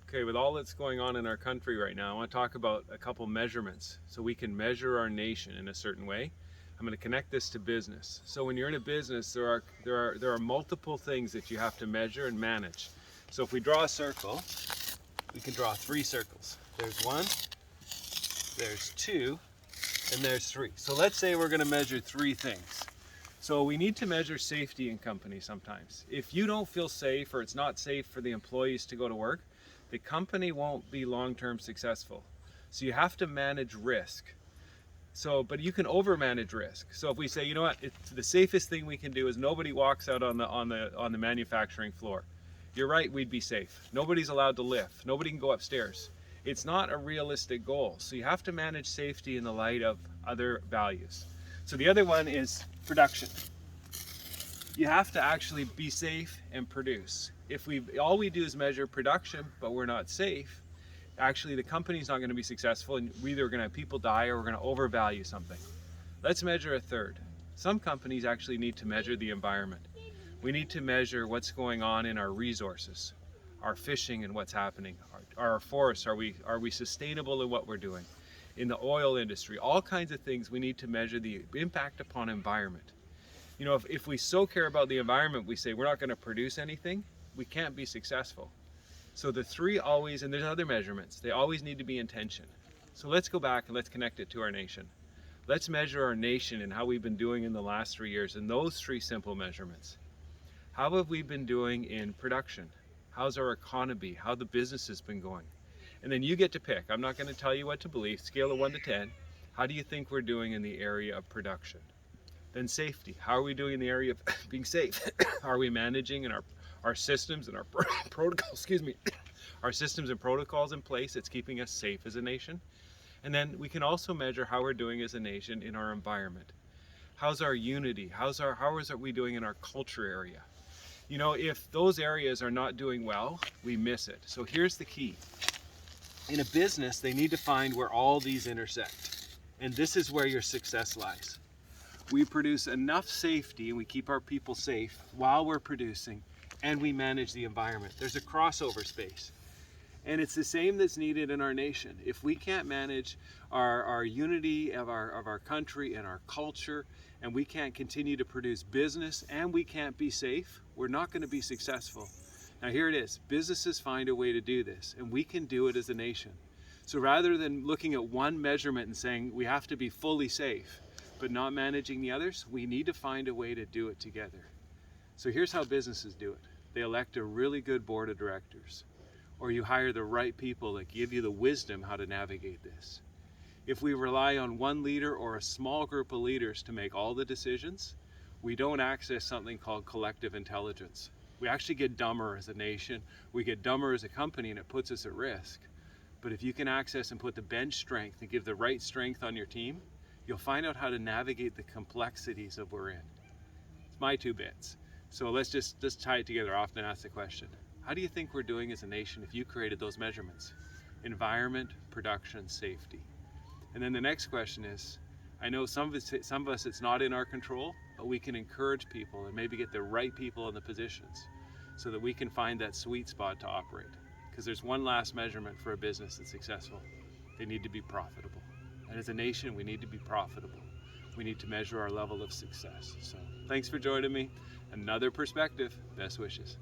Okay, with all that's going on in our country right now, I want to talk about a couple measurements so we can measure our nation in a certain way. I'm going to connect this to business. So when you're in a business, there are multiple things that you have to measure and manage. So if we draw a circle, we can draw 3 circles. There's 1, there's 2, and there's 3. So let's say we're going to measure 3 things. So we need to measure safety in companies sometimes. If you don't feel safe or it's not safe for the employees to go to work, the company won't be long-term successful. So you have to manage risk. But you can over-manage risk. So if we say, you know what, the safest thing we can do is nobody walks out on the manufacturing floor. You're right, we'd be safe. Nobody's allowed to lift. Nobody can go upstairs. It's not a realistic goal. So you have to manage safety in the light of other values. So the other one is production. You have to actually be safe and produce. If all we do is measure production, but we're not safe, actually the company's not going to be successful, and we're either going to have people die or we're going to overvalue something. Let's measure a third. Some companies actually need to measure the environment. We need to measure what's going on in our resources, our fishing and what's happening, our forests, are we sustainable in what we're doing? In the oil industry, all kinds of things we need to measure the impact upon environment. You know, if we so care about the environment, we say we're not going to produce anything, we can't be successful. So the 3 always, and there's other measurements, they always need to be in tension. So let's go back and let's connect it to our nation. Let's measure our nation and how we've been doing in the last 3 years in those 3 simple measurements. How have we been doing in production? How's our economy? How the business has been going? And then you get to pick. I'm not going to tell you what to believe. Scale of 1 to 10. How do you think we're doing in the area of production? Then safety. How are we doing in the area of being safe? Are we managing in our systems and our protocols, our systems and protocols in place that's keeping us safe as a nation? And then we can also measure how we're doing as a nation in our environment. How's our unity? How are we doing in our culture area? You know, if those areas are not doing well, we miss it. So here's the key. In a business, they need to find where all these intersect. And this is where your success lies. We produce enough safety and we keep our people safe while we're producing, and we manage the environment. There's a crossover space. And it's the same that's needed in our nation. If we can't manage our unity of our country and our culture, and we can't continue to produce business, and we can't be safe, we're not going to be successful. Now here it is. Businesses find a way to do this, and we can do it as a nation. So rather than looking at one measurement and saying we have to be fully safe, but not managing the others, we need to find a way to do it together. So here's how businesses do it. They elect a really good board of directors, or you hire the right people that give you the wisdom how to navigate this. If we rely on one leader or a small group of leaders to make all the decisions, we don't access something called collective intelligence. We actually get dumber as a nation, we get dumber as a company, and it puts us at risk. But if you can access and put the bench strength and give the right strength on your team, you'll find out how to navigate the complexities of we're in. It's my 2 bits. So let's just tie it together. I often ask the question, how do you think we're doing as a nation if you created those measurements? Environment, production, safety. And then the next question is, I know some of us it's not in our control, but we can encourage people and maybe get the right people in the positions so that we can find that sweet spot to operate. Because there's one last measurement for a business that's successful. They need to be profitable. And as a nation, we need to be profitable. We need to measure our level of success. So thanks for joining me. Another perspective. Best wishes.